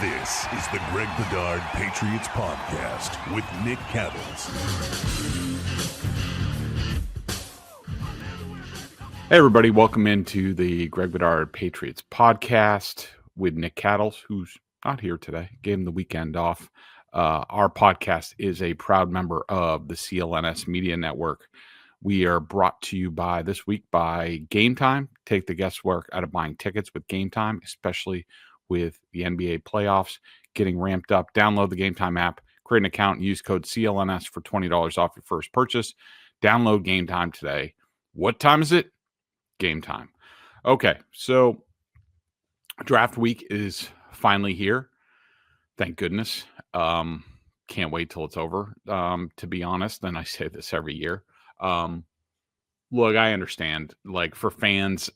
This is the Greg Bedard Patriots Podcast with Nick Campbell. Hey, everybody. Welcome into the Greg Bedard Patriots Podcast with Nick Cattles, who's not here today. Gave him the weekend off. Our podcast is a proud member of the CLNS Media Network. We are brought to you this week by Gametime. Take the guesswork out of buying tickets with Gametime, especially with the NBA playoffs getting ramped up. Download the Gametime app, create an account, and use code CLNS for $20 off your first purchase. Download Gametime today. What time is it? Gametime. Okay, so draft week is finally here. Thank goodness. Can't wait till it's over, to be honest. And I say this every year. Look, I understand. Like, for fans,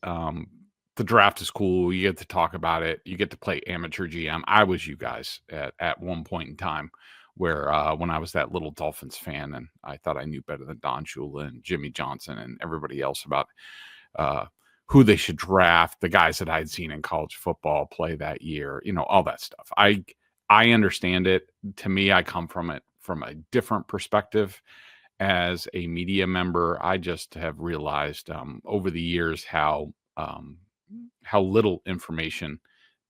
the draft is cool. You get to talk about it. You get to play amateur GM. I was you guys at one point in time where when I was that little Dolphins fan and I thought I knew better than Don Shula and Jimmy Johnson and everybody else about who they should draft, the guys that I'd seen in college football play that year, all that stuff. I understand it. To me, I come from it from a different perspective. As a media member, I just have realized over the years how little information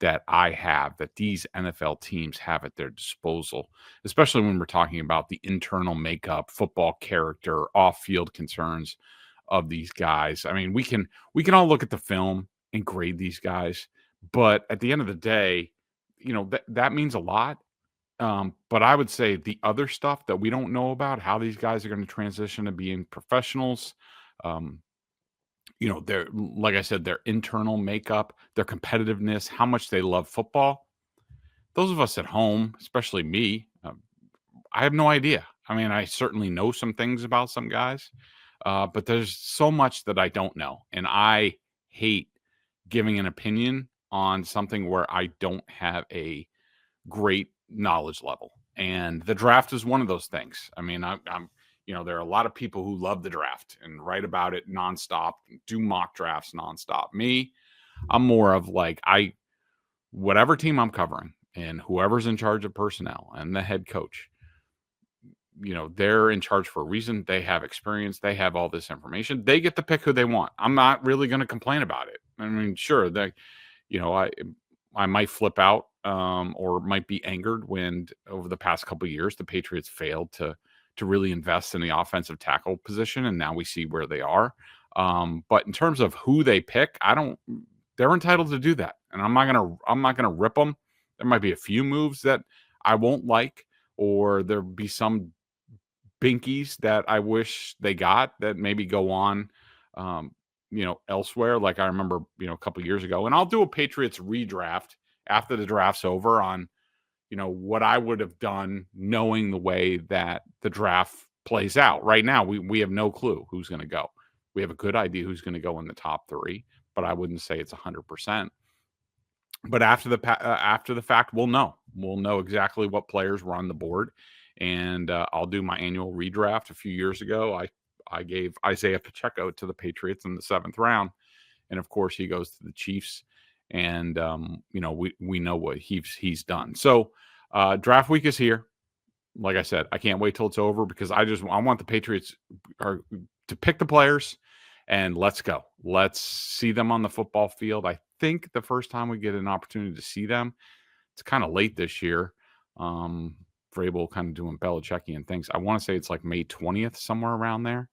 that I have, that these NFL teams have at their disposal, especially when we're talking about the internal makeup, football character, off-field concerns of these guys. I mean, we can all look at the film and grade these guys, but at the end of the day, that means a lot. But I would say the other stuff that we don't know about, how these guys are going to transition to being professionals, their, like I said, their internal makeup, their competitiveness, how much they love football. Those of us at home, especially me, I have no idea. I mean, I certainly know some things about some guys, but there's so much that I don't know. And I hate giving an opinion on something where I don't have a great knowledge level. And the draft is one of those things. I mean, I'm there are a lot of people who love the draft and write about it nonstop, do mock drafts nonstop. Me, I'm more of like, whatever team I'm covering and whoever's in charge of personnel and the head coach, they're in charge for a reason. They have experience. They have all this information. They get to pick who they want. I'm not really going to complain about it. I mean, sure, I might flip out or might be angered when over the past couple of years the Patriots failed to really invest in the offensive tackle position, and now we see where they are. But in terms of who they pick, they're entitled to do that, and I'm not gonna rip them. There might be a few moves that I won't like, or there'll be some binkies that I wish they got that maybe go on elsewhere. Like I remember, a couple of years ago, and I'll do a Patriots redraft after the draft's over on, what I would have done knowing the way that the draft plays out. Right now, we have no clue who's going to go. We have a good idea who's going to go in the top 3, but I wouldn't say it's 100%. But after the fact, we'll know. We'll know exactly what players were on the board. And I'll do my annual redraft. A few years ago, I gave Isaiah Pacheco to the Patriots in the 7th round. And, of course, he goes to the Chiefs. And, we know what he's done. So draft week is here. Like I said, I can't wait till it's over because I want the Patriots to pick the players and let's go. Let's see them on the football field. I think the first time we get an opportunity to see them, it's kind of late this year. Vrabel kind of doing Belichickian things. I want to say it's like May 20th, somewhere around there.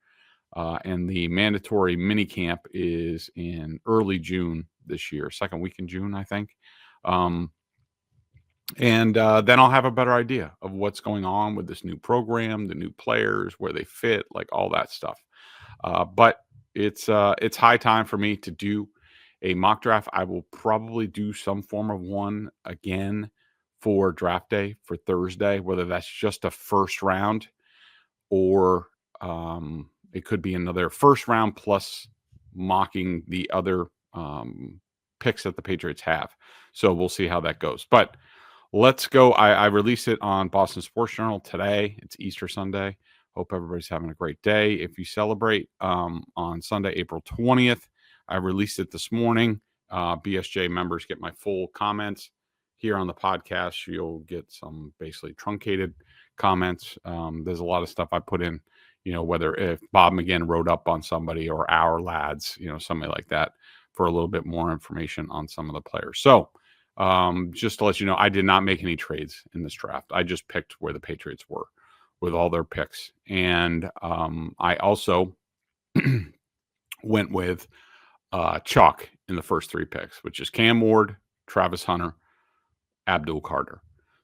And the mandatory mini camp is in early June this year, second week in June, I think. And then I'll have a better idea of what's going on with this new program, the new players, where they fit, like all that stuff. But it's high time for me to do a mock draft. I will probably do some form of one again for draft day for Thursday, whether that's just a first round or it could be another first round plus mocking the other picks that the Patriots have. So we'll see how that goes. But let's go. I released it on Boston Sports Journal today. It's Easter Sunday. Hope everybody's having a great day. If you celebrate on Sunday, April 20th, I released it this morning. BSJ members get my full comments. here on the podcast, you'll get some basically truncated comments. There's a lot of stuff I put in, whether if Bob McGinn wrote up on somebody or our lads, somebody like that, for a little bit more information on some of the players. So just to let you know, I did not make any trades in this draft. I just picked where the Patriots were with all their picks. And I also went with chalk in the first 3 picks, which is Cam Ward, Travis Hunter, Abdul Carter.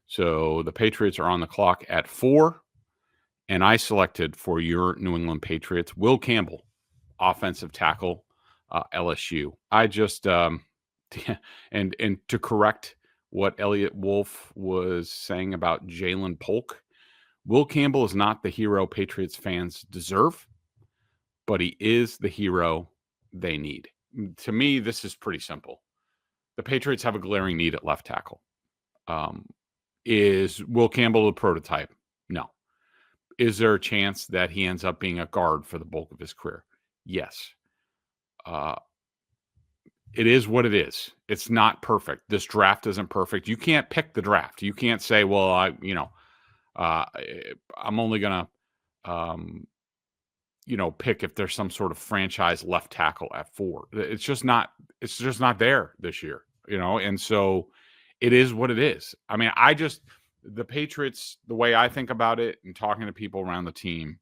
So the Patriots are on the clock at 4, and I selected for your New England Patriots Will Campbell, offensive tackle, LSU. I just and to correct what Elliot Wolf was saying about Jalen Polk, Will Campbell is not the hero Patriots fans deserve, but he is the hero they need. To me, this is pretty simple. The Patriots have a glaring need at left tackle. Is Will Campbell the prototype? No. Is there a chance that he ends up being a guard for the bulk of his career? Yes. It is what it is. It's not perfect. This draft isn't perfect. You can't pick the draft. You can't say, well, I'm only going to, pick if there's some sort of franchise left tackle at 4. It's just not there this year, and so it is what it is. I mean, the Patriots, the way I think about it and talking to people around the team,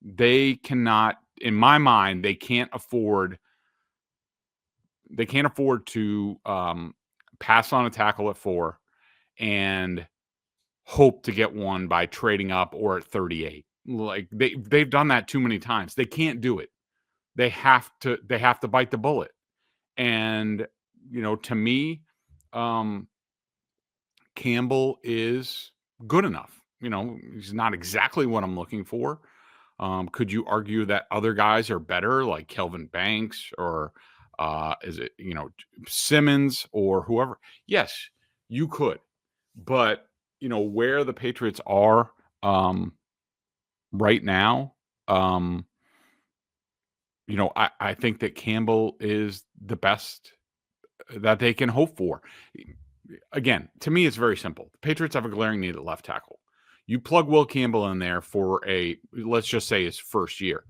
they cannot, in my mind, they can't afford to pass on a tackle at 4 and hope to get one by trading up or at 38. Like they've done that too many times. They can't do it. They have to bite the bullet. And, to me, Campbell is good enough. He's not exactly what I'm looking for. Could you argue that other guys are better, like Kelvin Banks or is it, Simmons or whoever? Yes, you could. But, where the Patriots are right now, I think that Campbell is the best that they can hope for. Again, to me, it's very simple. The Patriots have a glaring need at left tackle. You plug Will Campbell in there for let's just say his first year.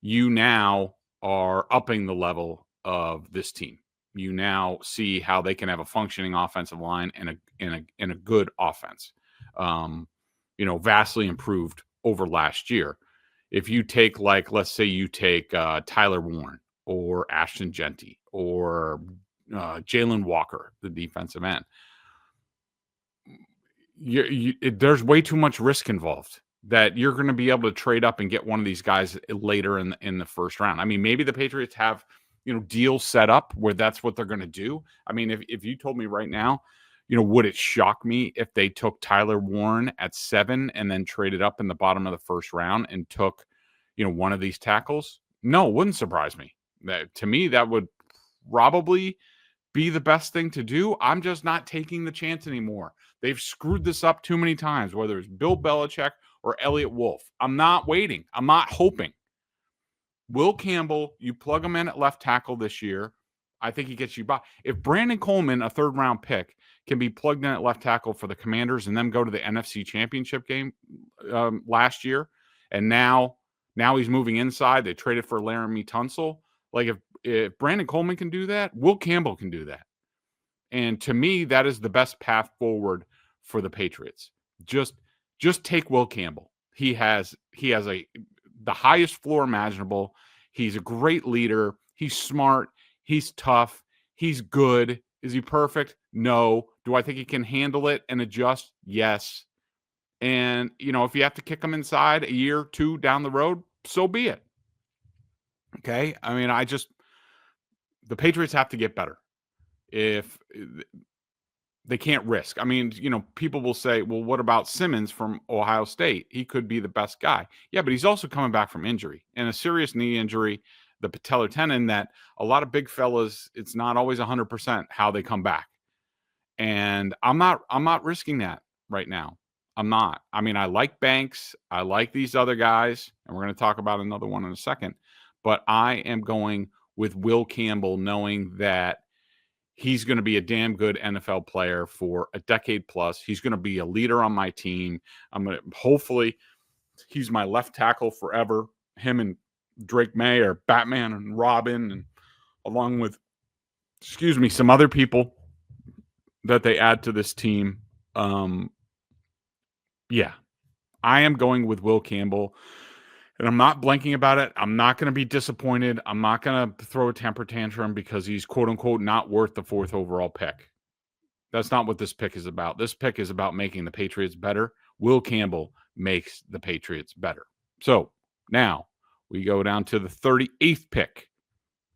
You now are upping the level of this team. You now see how they can have a functioning offensive line and a good offense. Vastly improved over last year. If you take, let's say you take Tyler Warren or Ashton Genty or Jalen Walker, the defensive end, there's way too much risk involved that you're going to be able to trade up and get one of these guys later in the first round. I mean, maybe the Patriots have, deals set up where that's what they're going to do. I mean, if you told me right now, would it shock me if they took Tyler Warren at 7 and then traded up in the bottom of the first round and took, one of these tackles? No, it wouldn't surprise me. To me, that would probably be the best thing to do. I'm just not taking the chance anymore. They've screwed this up too many times, whether it's Bill Belichick or Elliot Wolf. I'm not waiting. I'm not hoping. Will Campbell, you plug him in at left tackle this year, I think he gets you by. If Brandon Coleman, a 3rd-round pick, can be plugged in at left tackle for the Commanders and then go to the NFC Championship game last year, and now he's moving inside. They traded for Laramie Tunsil. Like, if Brandon Coleman can do that, Will Campbell can do that. And to me, that is the best path forward for the Patriots. Just take Will Campbell. He has the highest floor imaginable. He's a great leader. He's smart. He's tough. He's good. Is he perfect? No. Do I think he can handle it and adjust? Yes. And, if you have to kick him inside a year or 2 down the road, so be it. Okay? I mean, the Patriots have to get better. If they can't risk. I mean, people will say, well, what about Simmons from Ohio State? He could be the best guy. Yeah, but he's also coming back from injury, and a serious knee injury, the patellar tendon, that a lot of big fellas, it's not always 100% how they come back. And I'm not risking that right now. I'm not. I mean, I like Banks. I like these other guys, and we're going to talk about another one in a second. But I am going with Will Campbell, knowing that He's going to be a damn good NFL player for a decade plus. He's going to be a leader on my team. Hopefully, he's my left tackle forever. Him and Drake May are Batman and Robin, and along with, some other people that they add to this team. Yeah, I am going with Will Campbell, and I'm not blanking about it. I'm not going to be disappointed. I'm not going to throw a temper tantrum because he's quote unquote not worth the 4th overall pick. That's not what this pick is about. This pick is about making the Patriots better. Will Campbell makes the Patriots better. So now we go down to the 38th pick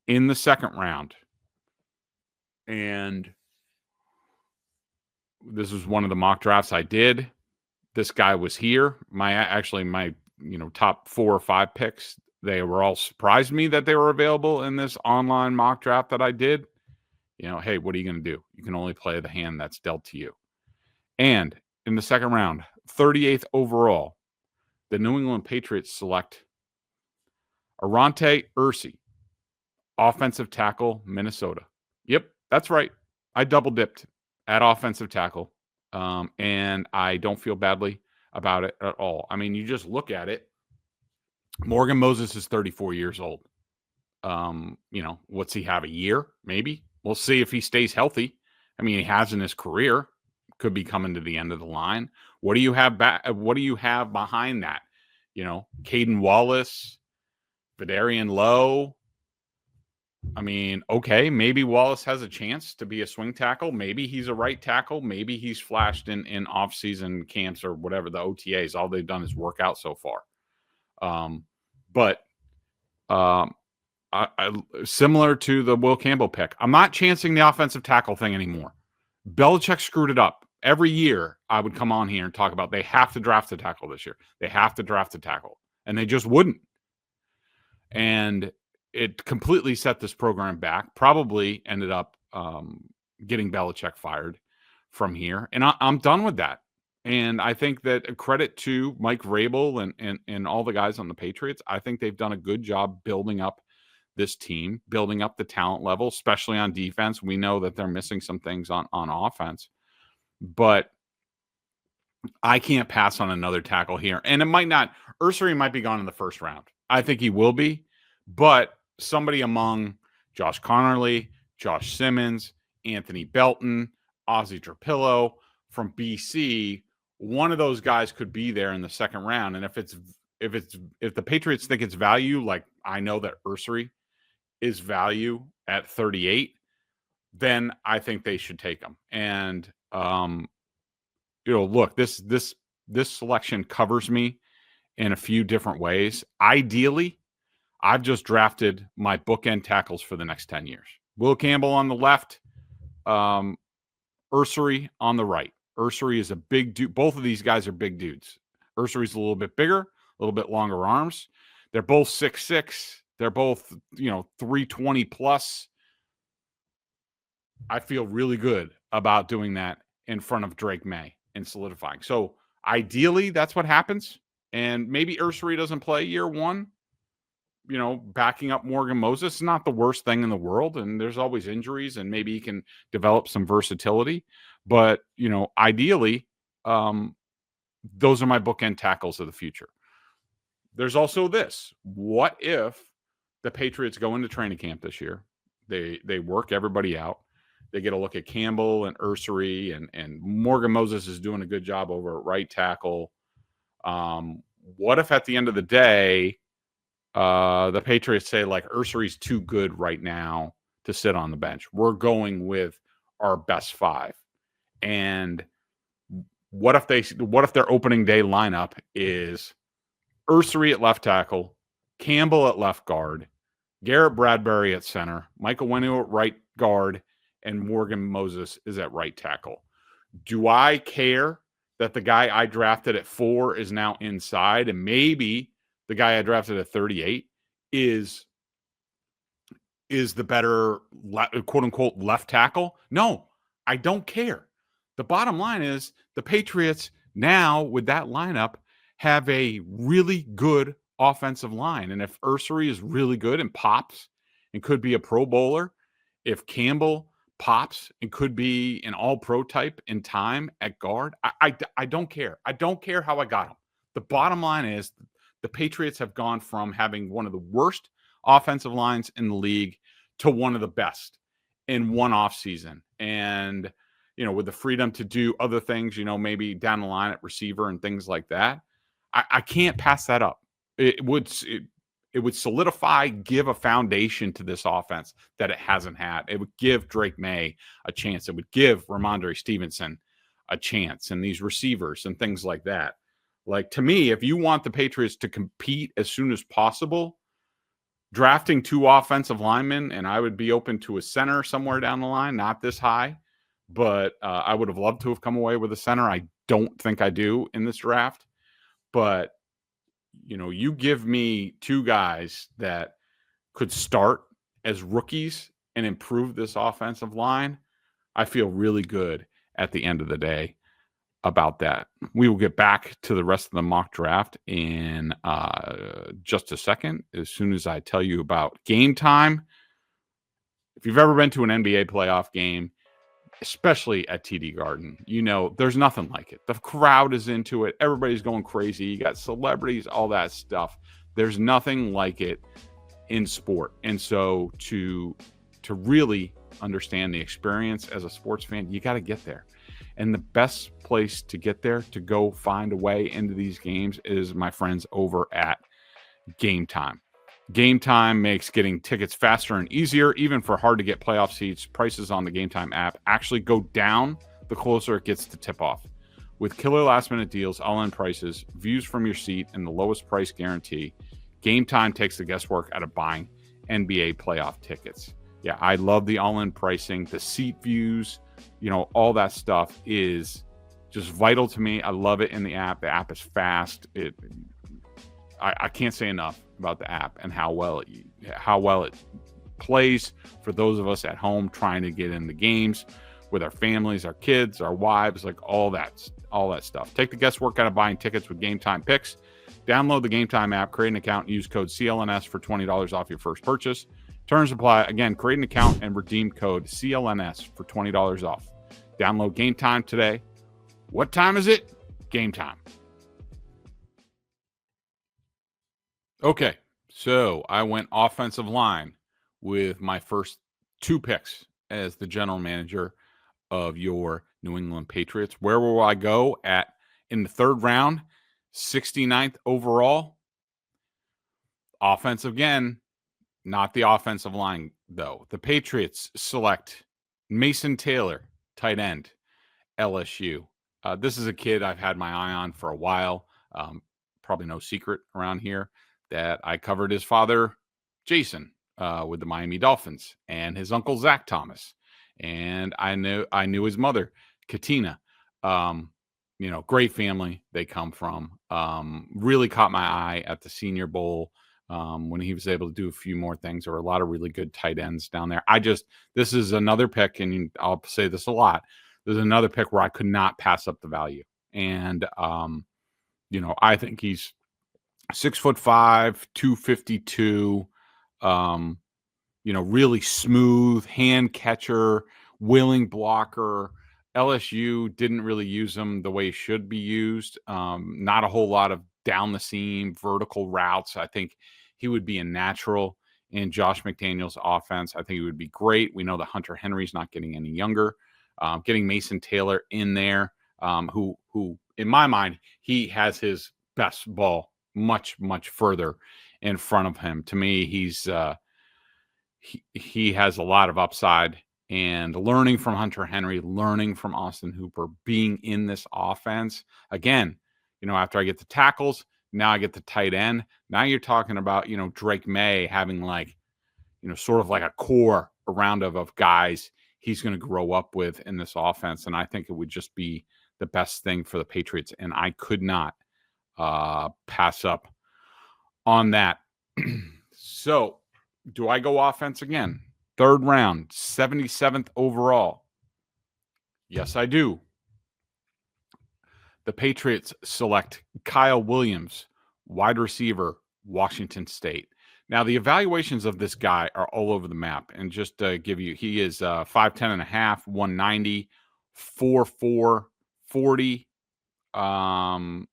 in the 2nd round. And this was one of the mock drafts I did. This guy was here. My top 4 or 5 picks, they were all surprised me that they were available in this online mock draft that I did. Hey, what are you going to do? You can only play the hand that's dealt to you. And in the 2nd round, 38th overall, the New England Patriots select Aireontae Ersery, offensive tackle, Minnesota. Yep, that's right. I double dipped at offensive tackle, and I don't feel badly about it at all. I mean, you just look at it. Morgan Moses is 34 years old. What's he have, a year? Maybe. We'll see if he stays healthy. I mean, he has in his career. Could be coming to the end of the line. What do you have What do you have behind that? Caden Wallace, Vidarian Lowe. I mean, okay, maybe Wallace has a chance to be a swing tackle. Maybe he's a right tackle. Maybe he's flashed in off-season camps or whatever, the OTAs. All they've done is work out so far. Similar to the Will Campbell pick, I'm not chancing the offensive tackle thing anymore. Belichick screwed it up. Every year I would come on here and talk about they have to draft a tackle this year. They have to draft a tackle. And they just wouldn't. And it completely set this program back. Probably ended up getting Belichick fired from here. And I'm done with that. And I think that a credit to Mike Vrabel and all the guys on the Patriots. I think they've done a good job building up this team, building up the talent level, especially on defense. We know that they're missing some things on offense. But I can't pass on another tackle here. And it might not. Ersery might be gone in the 1st round. I think he will be. But somebody among Josh Connerly, Josh Simmons, Anthony Belton, Ozzie Trapillo from BC, one of those guys could be there in the 2nd round. And if the Patriots think it's value, like I know that Ersery is value at 38, then I think they should take him. And look, this selection covers me in a few different ways. Ideally, I've just drafted my bookend tackles for the next 10 years. Will Campbell on the left, Ersery on the right. Ersery is a big dude. Both of these guys are big dudes. Ersery's a little bit bigger, a little bit longer arms. They're both 6'6". They're both, 320 plus. I feel really good about doing that in front of Drake May and solidifying. So ideally, that's what happens. And maybe Ersery doesn't play year 1. Backing up Morgan Moses is not the worst thing in the world. And there's always injuries, and maybe he can develop some versatility. But, ideally, those are my bookend tackles of the future. There's also this. What if the Patriots go into training camp this year? They work everybody out. They get a look at Campbell and Ersery, and Morgan Moses is doing a good job over at right tackle. What if at the end of the day, the Patriots say, like, Ersery's too good right now to sit on the bench. We're going with our best 5. And what if their opening day lineup is Ersery at left tackle, Campbell at left guard, Garrett Bradbury at center, Michael Wenu at right guard, and Morgan Moses is at right tackle? Do I care that the guy I drafted at 4 is now inside, and maybe the guy I drafted at 38 is the better quote unquote left tackle? No, I don't care. The bottom line is the Patriots now with that lineup have a really good offensive line. And if Ersery is really good and pops and could be a Pro Bowler, if Campbell pops and could be an all-pro type in time at guard, I don't care. I don't care how I got him. The bottom line is the Patriots have gone from having one of the worst offensive lines in the league to one of the best in one offseason. And, with the freedom to do other things, maybe down the line at receiver and things like that, I can't pass that up. It would solidify, give a foundation to this offense that it hasn't had. It would give Drake May a chance. It would give Ramondre Stevenson a chance, and these receivers and things like that. Like, to me, if you want the Patriots to compete as soon as possible, drafting 2 offensive linemen, and I would be open to a center somewhere down the line, not this high, but I would have loved to have come away with a center. I don't think I do in this draft, but you give me 2 guys that could start as rookies and improve this offensive line, I feel really good at the end of the day about that. We will get back to the rest of the mock draft in just a second, as soon as I tell you about Gametime. If you've ever been to an NBA playoff game, especially at TD Garden, there's nothing like it. The crowd is into it. Everybody's going crazy. You got celebrities, all that stuff. There's nothing like it in sport. And so to really understand the experience as a sports fan, you got to get there. And the best place to get there, to go find a way into these games, is my friends over at Gametime. Gametime makes getting tickets faster and easier, even for hard-to-get playoff seats. Prices on the Gametime app actually go down the closer it gets to tip-off. With killer last-minute deals, all-in prices, views from your seat, and the lowest price guarantee, Gametime takes the guesswork out of buying NBA playoff tickets. Yeah, I love the all-in pricing, the seat views, all that stuff is just vital to me. I love it in the app. The app is fast. I can't say enough about the app and how well it plays for those of us at home trying to get in the games with our families, our kids, our wives, like all that stuff. Take the guesswork out of buying tickets with Gametime Picks. Download the Gametime app, create an account, and use code CLNS for $20 off your first purchase. Terms apply. Again, create an account and redeem code CLNS for $20 off. Download Gametime today. What time is it? Gametime. Okay, so I went offensive line with my first 2 picks as the general manager of your New England Patriots. Where will I go in the 3rd round, 69th overall? Offense again, not the offensive line, though. The Patriots select Mason Taylor, tight end, LSU. This is a kid I've had my eye on for a while. Probably no secret around here that I covered his father, Jason, with the Miami Dolphins, and his uncle, Zach Thomas. And I knew his mother, Katina. Great family they come from. Really caught my eye at the Senior Bowl when he was able to do a few more things. There were a lot of really good tight ends down there. This is another pick, and I'll say this a lot. There's another pick where I could not pass up the value. And, I think he's 6'5", 252, really smooth hand catcher, willing blocker. LSU didn't really use him the way he should be used. Not a whole lot of down the seam, vertical routes. I think he would be a natural in Josh McDaniels' offense. I think he would be great. We know that Hunter Henry's not getting any younger. Getting Mason Taylor in there, who in my mind, he has his best ball much, much further in front of him. To me, he has a lot of upside, and learning from Hunter Henry, learning from Austin Hooper, being in this offense. Again, after I get the tackles, now I get the tight end. Now you're talking about, Drake May having sort of like a core around of guys he's going to grow up with in this offense. And I think it would just be the best thing for the Patriots. And I could not pass up on that. So do I go offense again? 3rd round, 77th overall. Yes, I do. The Patriots select Kyle Williams, wide receiver, Washington State. Now, the evaluations of this guy are all over the map. And just to give you, he is 5'10 and a half, 190, 4'4", 40, hands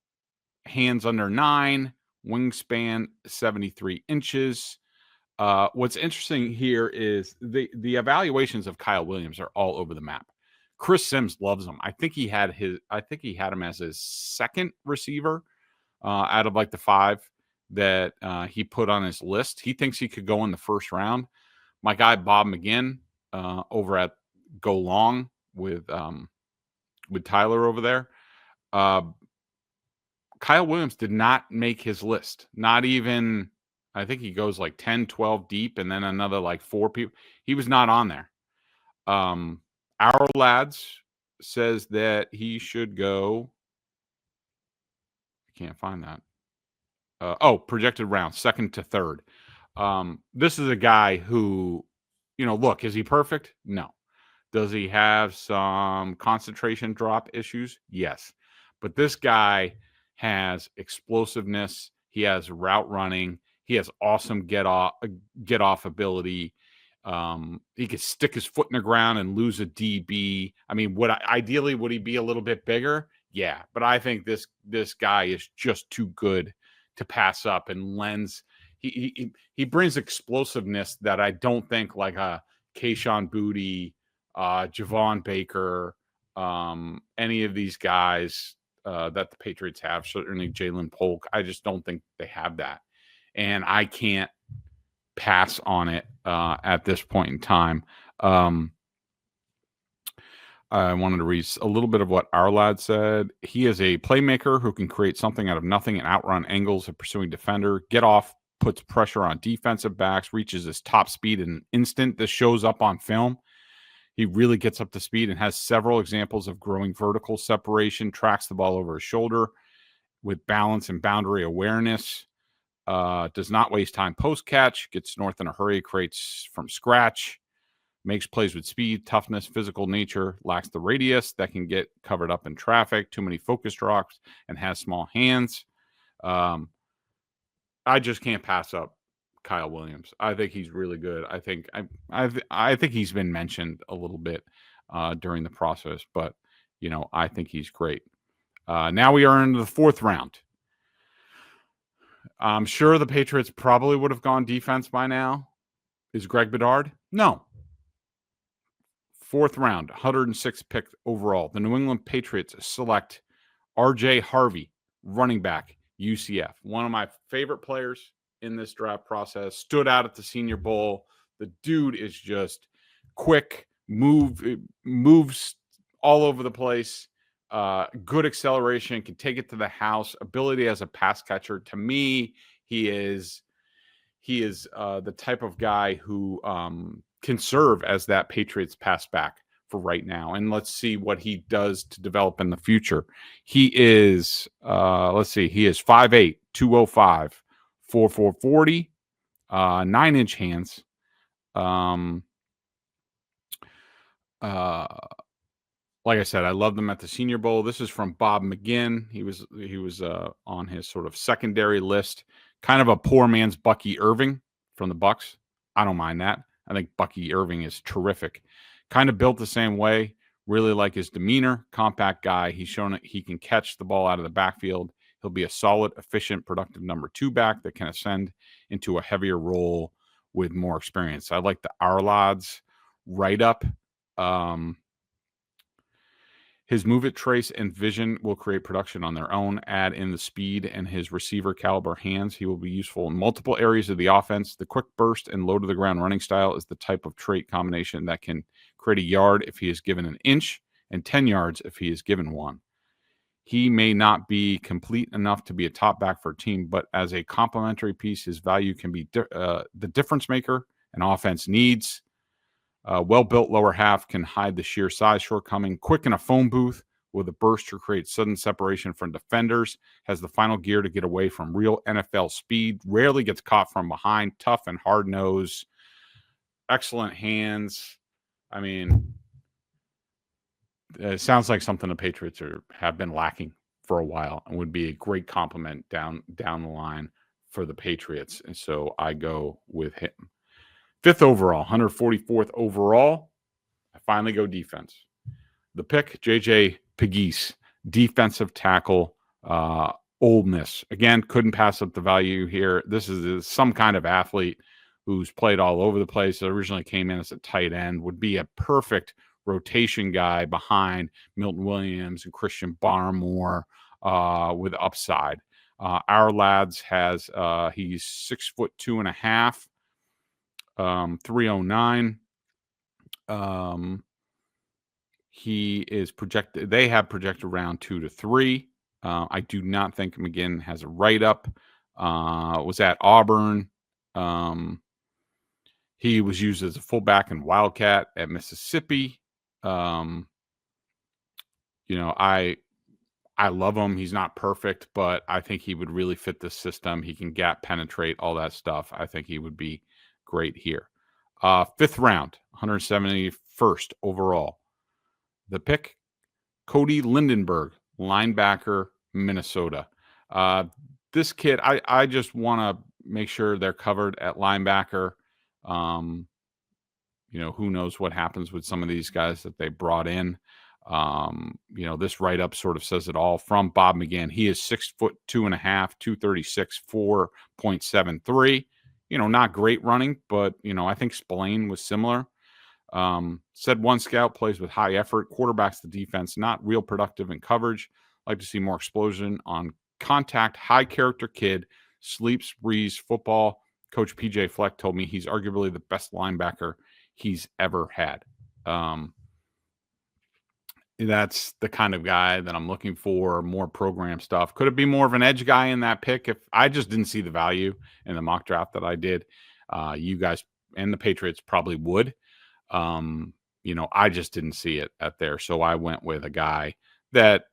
under 9, wingspan 73 inches. What's interesting here is the evaluations of Kyle Williams are all over the map. Chris Sims loves him. I think he had him as his second receiver out of like the 5 that he put on his list. He thinks he could go in the first round. My guy Bob McGinn over at Go Long with Tyler over there. Kyle Williams did not make his list. Not even, I think he goes like 10, 12 deep and then another like 4 people. He was not on there. Our lads says that he should go. I can't find that. Projected round, 2nd to 3rd. This is a guy who, look, is he perfect? No. Does he have some concentration drop issues? Yes. But this guy has explosiveness. He has route running. He has awesome get off ability. He could stick his foot in the ground and lose a DB. I mean, ideally would he be a little bit bigger? Yeah, but I think this guy is just too good to pass up and lends. He brings explosiveness that I don't think like a Kayshon Boutte, Javon Baker, any of these guys that the Patriots have, certainly Jalen Polk. I just don't think they have that. And I can't pass on it at this point in time. I wanted to read a little bit of what our lad said. He is a playmaker who can create something out of nothing and outrun angles of pursuing defender, get off, puts pressure on defensive backs, reaches his top speed in an instant. This shows up on film. He really gets up to speed and has several examples of growing vertical separation, tracks the ball over his shoulder with balance and boundary awareness, does not waste time post-catch, gets north in a hurry, creates from scratch, makes plays with speed, toughness, physical nature, lacks the radius that can get covered up in traffic, too many focus drops, and has small hands. I just can't pass up Kyle Williams. I think he's really good. I think he's been mentioned a little bit during the process, but I think he's great. Now we are into the 4th round. I'm sure the Patriots probably would have gone defense by now. Is Greg Bedard? No. 4th round, 106th pick overall. The New England Patriots select R.J. Harvey, running back, UCF. One of my favorite players in this draft process. Stood out at the Senior Bowl. The dude is just quick, moves all over the place. Good acceleration, can take it to the house. Ability as a pass catcher. To me, he is the type of guy who can serve as that Patriots pass back for right now. And let's see what he does to develop in the future. He is, he is 5'8", 205, 4'40", 9-inch hands. Like I said, I love them at the Senior Bowl. This is from Bob McGinn. He was on his sort of secondary list. Kind of a poor man's Bucky Irving from the Bucs. I don't mind that. I think Bucky Irving is terrific. Kind of built the same way. Really like his demeanor. Compact guy. He's shown that he can catch the ball out of the backfield. He'll be a solid, efficient, productive number 2 back that can ascend into a heavier role with more experience. I like the Arlad's write-up. His move it, trace, and vision will create production on their own. Add in the speed and his receiver caliber hands. He will be useful in multiple areas of the offense. The quick burst and low to the ground running style is the type of trait combination that can create a yard if he is given an inch and 10 yards if he is given 1. He may not be complete enough to be a top back for a team, but as a complementary piece, his value can be the difference maker an offense needs. Well-built lower half can hide the sheer size shortcoming. Quick in a phone booth with a burst to create sudden separation from defenders. Has the final gear to get away from real NFL speed. Rarely gets caught from behind. Tough and hard nose. Excellent hands. I mean, it sounds like something the Patriots have been lacking for a while and would be a great compliment down the line for the Patriots. And so I go with him. 5th overall, 144th overall. I finally go defense. The pick, J.J. Pegues, defensive tackle, Ole Miss. Again, couldn't pass up the value here. This is some kind of athlete who's played all over the place. Originally came in as a tight end, would be a perfect rotation guy behind Milton Williams and Christian Barmore with upside. Our lads has he's 6'2.5", 309. He is projected. They have projected around 2 to 3. I do not think McGinn has a write-up. Was at Auburn. He was used as a fullback and wildcat at Mississippi. I love him. He's not perfect, but I think he would really fit the system. He can gap penetrate, all that stuff. I think he would be great here. 5th round, 171st overall. The pick, Cody Lindenberg, linebacker, Minnesota. This kid, I just want to make sure they're covered at linebacker. Who knows what happens with some of these guys that they brought in. This write-up sort of says it all. From Bob McGinn, he is 6'2.5", 236, 4.73. Not great running, but I think Spillane was similar. Said one scout plays with high effort, quarterbacks the defense, not real productive in coverage. Like to see more explosion on contact, high character kid, sleeps, breeze, football. Coach PJ Fleck told me he's arguably the best linebacker he's ever had. That's the kind of guy that I'm looking for, more program stuff. Could it be more of an edge guy in that pick? If I just didn't see the value in the mock draft that I did, you guys and the Patriots probably would. I just didn't see it at there. So I went with a guy that,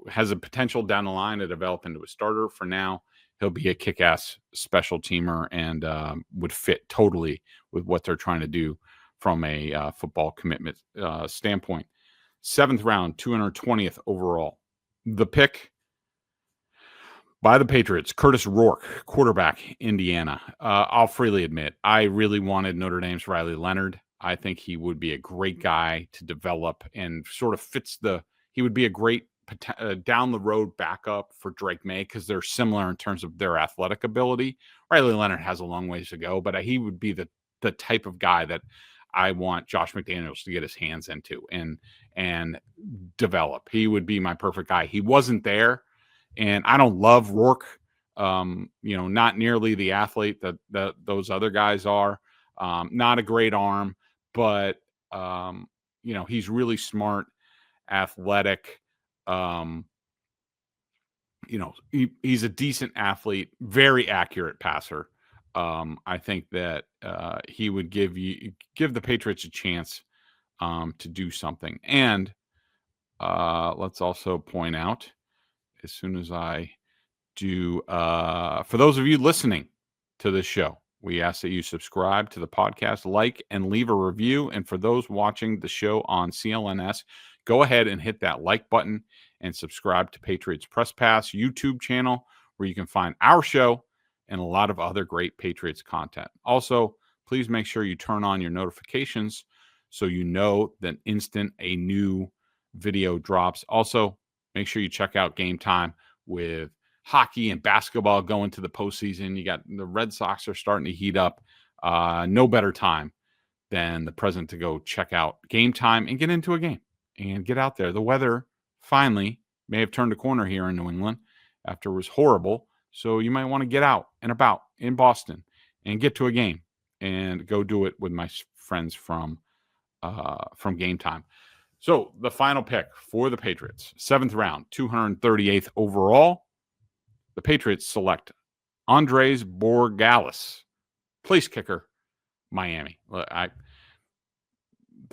has a potential down the line to develop into a starter. For now, he'll be a kick-ass special teamer and would fit totally with what they're trying to do from a football commitment standpoint. 7th round, 220th overall. The pick by the Patriots, Kurtis Rourke, quarterback, Indiana. I'll freely admit, I really wanted Notre Dame's Riley Leonard. I think he would be a great guy to develop and sort of he would be a great down the road backup for Drake May because they're similar in terms of their athletic ability. Riley Leonard has a long ways to go, but he would be the type of guy that I want Josh McDaniels to get his hands into and develop. He would be my perfect guy. He wasn't there, and I don't love Rourke. Not nearly the athlete that those other guys are. Not a great arm, but he's really smart, athletic. He's a decent athlete, very accurate passer. I think that he would give the Patriots a chance to do something. And let's also point out, as soon as I do, for those of you listening to this show, we ask that you subscribe to the podcast, like, and leave a review. And for those watching the show on CLNS, go ahead and hit that like button and subscribe to Patriots Press Pass YouTube channel, where you can find our show and a lot of other great Patriots content. Also, please make sure you turn on your notifications so you know that instant a new video drops. Also, make sure you check out Gametime with hockey and basketball going to the postseason. You got the Red Sox are starting to heat up. No better time than the present to go check out Gametime and get into a game and get out there. The weather finally may have turned a corner here in New England after it was horrible. So you might want to get out and about in Boston and get to a game and go do it with my friends from Gametime. So the final pick for the Patriots, 7th round, 238th overall. The Patriots select Andres Borregales, place kicker, Miami. The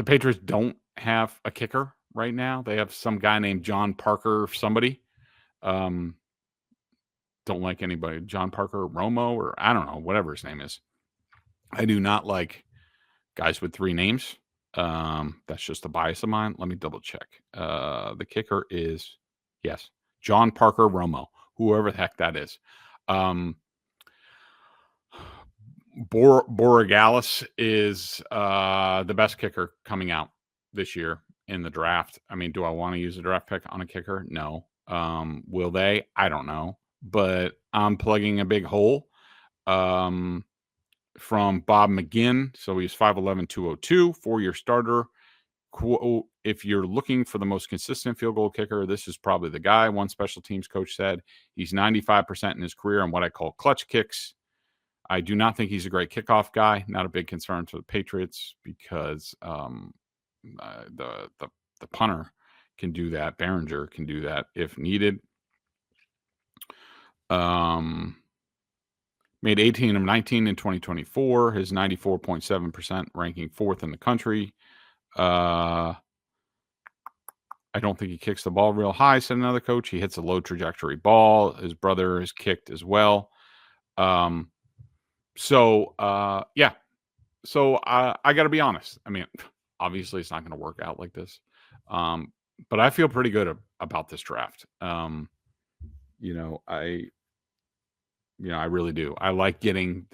Patriots don't have a kicker right now. They have some guy named John Parker, somebody. Don't like anybody. John Parker Romo, or I don't know, whatever his name is. I do not like guys with 3 names. That's just a bias of mine. Let me double check. The kicker is, yes, John Parker Romo, whoever the heck that is. Borregales is the best kicker coming out this year in the draft. I mean, do I want to use a draft pick on a kicker? No. Will they? I don't know. But I'm plugging a big hole from Bob McGinn. So he's 5'11", 202, 4-year starter. Quote, if you're looking for the most consistent field goal kicker, this is probably the guy. One special teams coach said he's 95% in his career on what I call clutch kicks. I do not think he's a great kickoff guy. Not a big concern for the Patriots because the punter can do that. Behringer can do that if needed. Made 18 of 19 in 2024. His 94.7% ranking 4th in the country. I don't think he kicks the ball real high, said another coach. He hits a low trajectory ball. His brother is kicked as well. Yeah. So I got to be honest. I mean, obviously it's not going to work out like this. But I feel pretty good about this draft. I really do. I like getting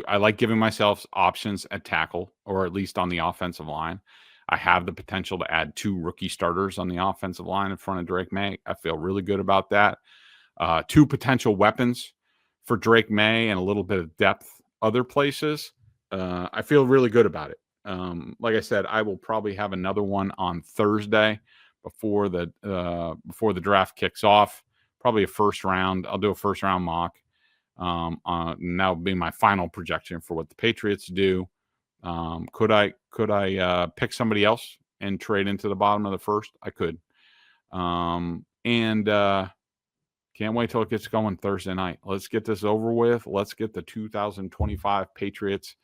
I like giving myself options at tackle, or at least on the offensive line. I have the potential to add 2 rookie starters on the offensive line in front of Drake May. I feel really good about that. 2 potential weapons for Drake May and a little bit of depth other places. I feel really good about it. Like I said, I will probably have another one on Thursday before the draft kicks off. Probably a first round. I'll do a first round mock. And that will be my final projection for what the Patriots do. Could I pick somebody else and trade into the bottom of the first? I could. Can't wait till it gets going Thursday night. Let's get this over with. Let's get the 2025 Patriots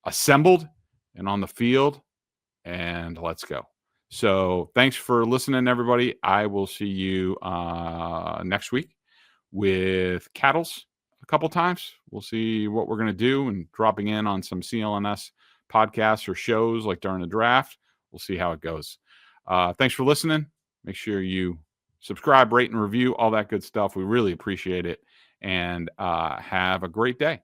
assembled and on the field, and let's go. So thanks for listening, everybody. I will see you next week with Cattles a couple times. We'll see what we're going to do and dropping in on some CLNS podcasts or shows like during the draft. We'll see how it goes. Thanks for listening. Make sure you subscribe, rate, and review, all that good stuff. We really appreciate it. And have a great day.